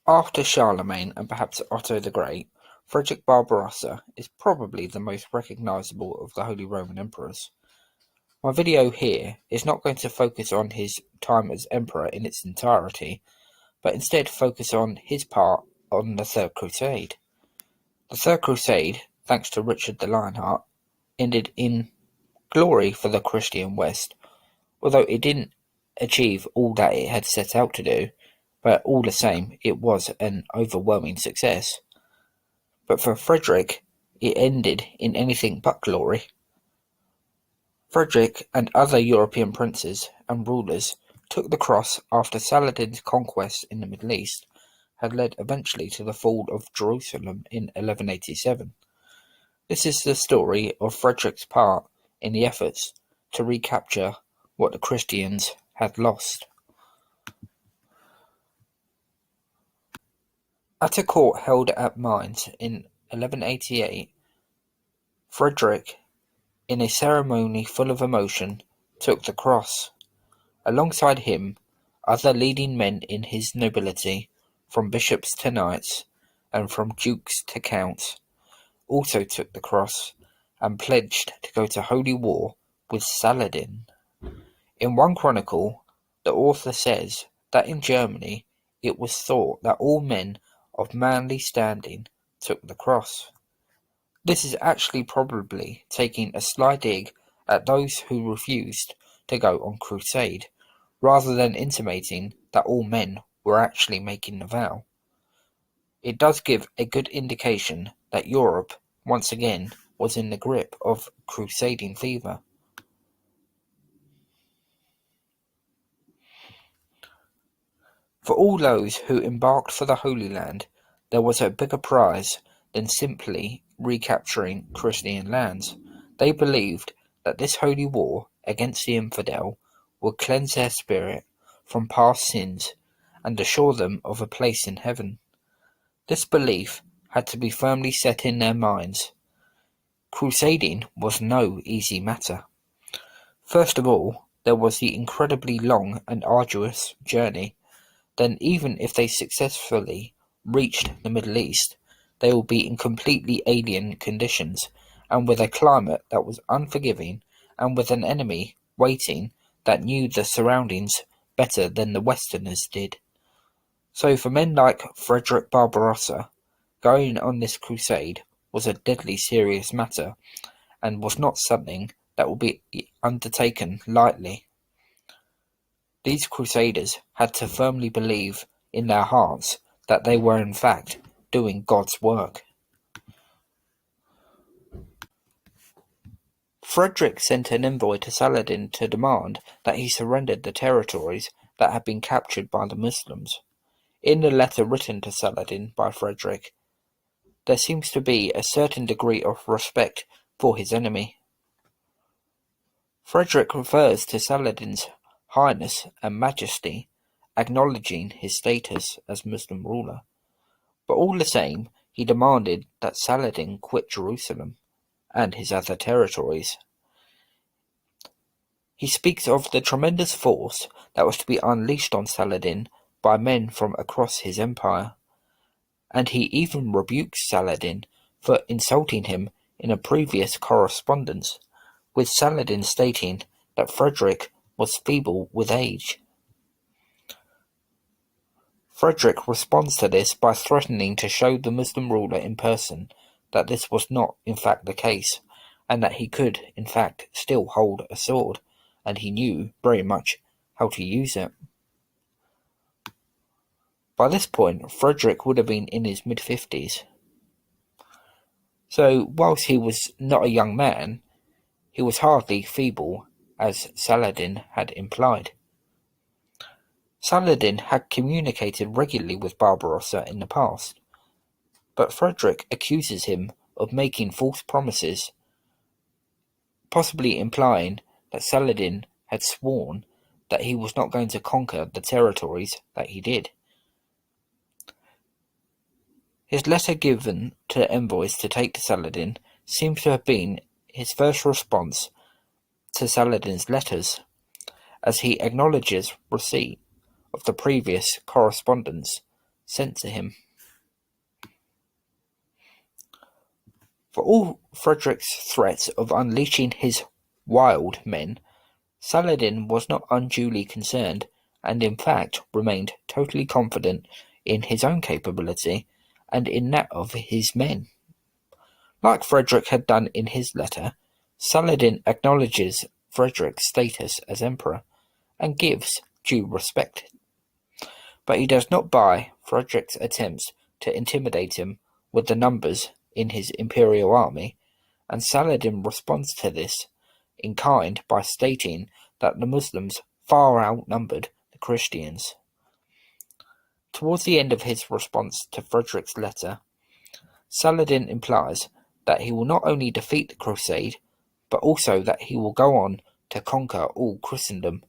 After Charlemagne and perhaps Otto the Great, Frederick Barbarossa is probably the most recognisable of the Holy Roman Emperors. My video here is not going to focus on his time as emperor in its entirety, but instead focus on his part on the Third Crusade. The Third Crusade, thanks to Richard the Lionheart, ended in glory for the Christian West, although it didn't achieve all that it had set out to do, but all the same it was an overwhelming success. But for Frederick, it ended in anything but glory. Frederick and other European princes and rulers took the cross after Saladin's conquest in the Middle East had led eventually to the fall of Jerusalem in 1187. This is the story of Frederick's part in the efforts to recapture what the Christians had lost. At a court held at Mainz in 1188, Frederick, in a ceremony full of emotion, took the cross. Alongside him, other leading men in his nobility, from bishops to knights, and from dukes to counts, also took the cross and pledged to go to holy war with Saladin. In one chronicle, the author says that in Germany it was thought that all men of manly standing took the cross. This is actually probably taking a sly dig at those who refused to go on crusade, rather than intimating that all men were actually making the vow. It does give a good indication that Europe, once again, was in the grip of crusading fever. For all those who embarked for the Holy Land, there was a bigger prize than simply recapturing Christian lands. They believed that this holy war against the infidel would cleanse their spirit from past sins and assure them of a place in heaven. This belief had to be firmly set in their minds. Crusading was no easy matter. First of all, there was the incredibly long and arduous journey. Then even if they successfully reached the Middle East, they will be in completely alien conditions, and with a climate that was unforgiving, and with an enemy waiting that knew the surroundings better than the Westerners did. So for men like Frederick Barbarossa, going on this crusade was a deadly serious matter, and was not something that would be undertaken lightly. These crusaders had to firmly believe in their hearts that they were in fact doing God's work. Frederick sent an envoy to Saladin to demand that he surrendered the territories that had been captured by the Muslims. In the letter written to Saladin by Frederick, there seems to be a certain degree of respect for his enemy. Frederick refers to Saladin's Highness and Majesty, acknowledging his status as Muslim ruler, but all the same he demanded that Saladin quit Jerusalem and his other territories. He speaks of the tremendous force that was to be unleashed on Saladin by men from across his empire, and he even rebukes Saladin for insulting him in a previous correspondence, with Saladin stating that Frederick was feeble with age. Frederick responds to this by threatening to show the Muslim ruler in person that this was not in fact the case, and that he could in fact still hold a sword, and he knew very much how to use it. By this point, Frederick would have been in his mid-50s. So, whilst he was not a young man, he was hardly feeble, as Saladin had implied. Saladin had communicated regularly with Barbarossa in the past, but Frederick accuses him of making false promises, possibly implying that Saladin had sworn that he was not going to conquer the territories that he did. His letter given to envoys to take to Saladin seems to have been his first response to Saladin's letters, as he acknowledges receipt of the previous correspondence sent to him. For all Frederick's threats of unleashing his wild men, Saladin was not unduly concerned, and in fact remained totally confident in his own capability and in that of his men. Like Frederick had done in his letter, Saladin acknowledges Frederick's status as emperor and gives due respect. But he does not buy Frederick's attempts to intimidate him with the numbers in his imperial army, and Saladin responds to this in kind by stating that the Muslims far outnumbered the Christians. Towards the end of his response to Frederick's letter, Saladin implies that he will not only defeat the crusade, but also that he will go on to conquer all Christendom.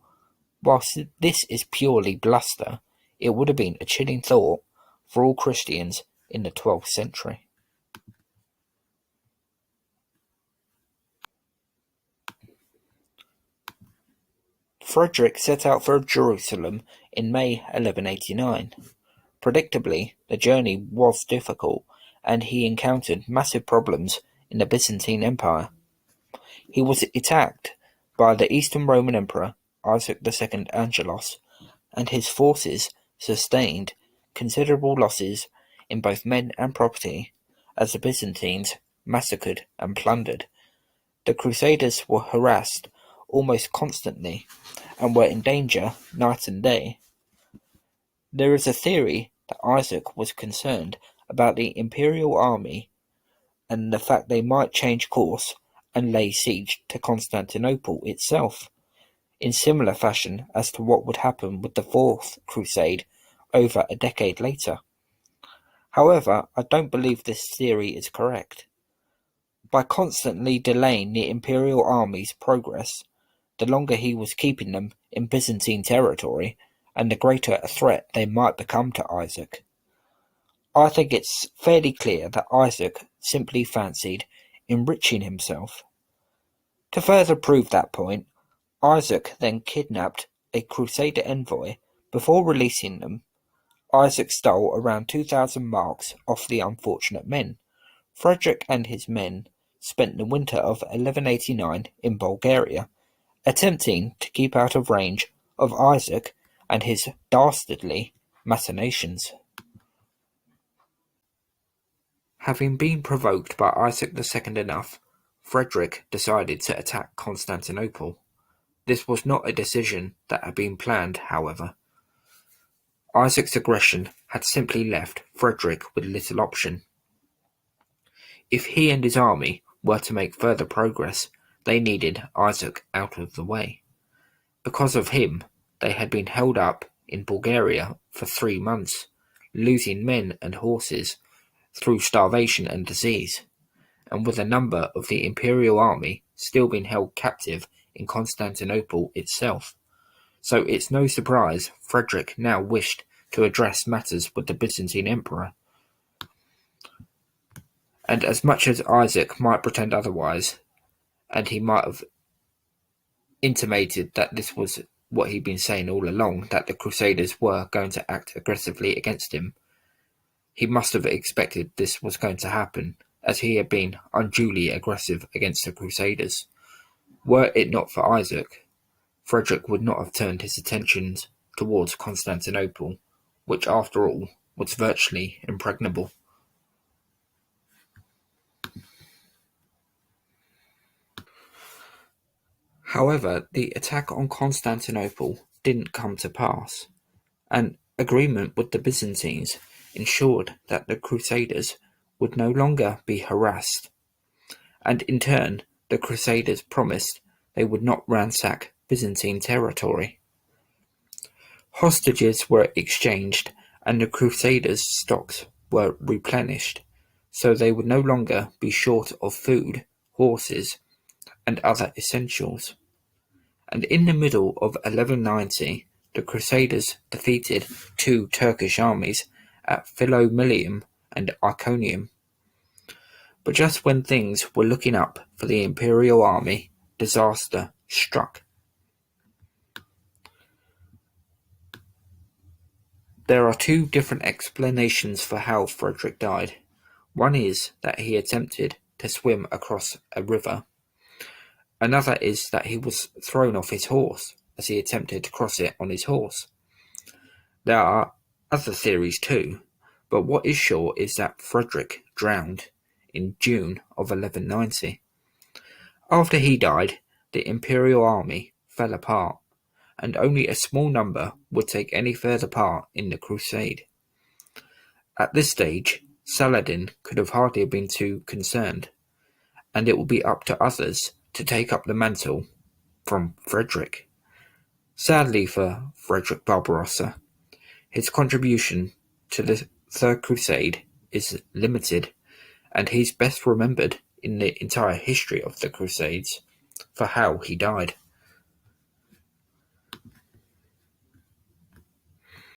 Whilst this is purely bluster, it would have been a chilling thought for all Christians in the 12th century. Frederick set out for Jerusalem in May 1189. Predictably, the journey was difficult, and he encountered massive problems in the Byzantine Empire. He was attacked by the Eastern Roman Emperor Isaac II Angelos, and his forces sustained considerable losses in both men and property as the Byzantines massacred and plundered. The Crusaders were harassed almost constantly and were in danger night and day. There is a theory that Isaac was concerned about the imperial army and the fact they might change course and lay siege to Constantinople itself, in similar fashion as to what would happen with the Fourth Crusade over a decade later. However, I don't believe this theory is correct. By constantly delaying the imperial army's progress, the longer he was keeping them in Byzantine territory, and the greater a threat they might become to Isaac. I think it's fairly clear that Isaac simply fancied enriching himself. To further prove that point, Isaac then kidnapped a Crusader envoy. Before releasing them, Isaac stole around 2,000 marks off the unfortunate men. Frederick and his men spent the winter of 1189 in Bulgaria, attempting to keep out of range of Isaac and his dastardly machinations. Having been provoked by Isaac II enough, Frederick decided to attack Constantinople. This was not a decision that had been planned, however. Isaac's aggression had simply left Frederick with little option. If he and his army were to make further progress, they needed Isaac out of the way. Because of him, they had been held up in Bulgaria for 3 months, losing men and horses through starvation and disease, and with a number of the imperial army still being held captive in Constantinople itself. So it's no surprise Frederick now wished to address matters with the Byzantine emperor. And as much as Isaac might pretend otherwise, and he might have intimated that this was what he'd been saying all along, that the Crusaders were going to act aggressively against him, he must have expected this was going to happen, as he had been unduly aggressive against the Crusaders. Were it not for Isaac, Frederick would not have turned his attentions towards Constantinople, which after all was virtually impregnable. However, the attack on Constantinople didn't come to pass. An agreement with the Byzantines ensured that the Crusaders would no longer be harassed, and in turn the Crusaders promised they would not ransack Byzantine territory. Hostages were exchanged and the Crusaders' stocks were replenished, so they would no longer be short of food, horses, and other essentials. And in the middle of 1190, the Crusaders defeated 2 Turkish armies at Philomelium and Iconium. But just when things were looking up for the imperial army, disaster struck. There are two different explanations for how Frederick died. One is that he attempted to swim across a river. Another is that he was thrown off his horse as he attempted to cross it on his horse. There are other theories too, but what is sure is that Frederick drowned in June of 1190. After he died, the imperial army fell apart, and only a small number would take any further part in the crusade. At this stage, Saladin could have hardly been too concerned, and it will be up to others to take up the mantle from Frederick. Sadly for Frederick Barbarossa, his contribution to the Third Crusade is limited, and he's best remembered in the entire history of the Crusades for how he died.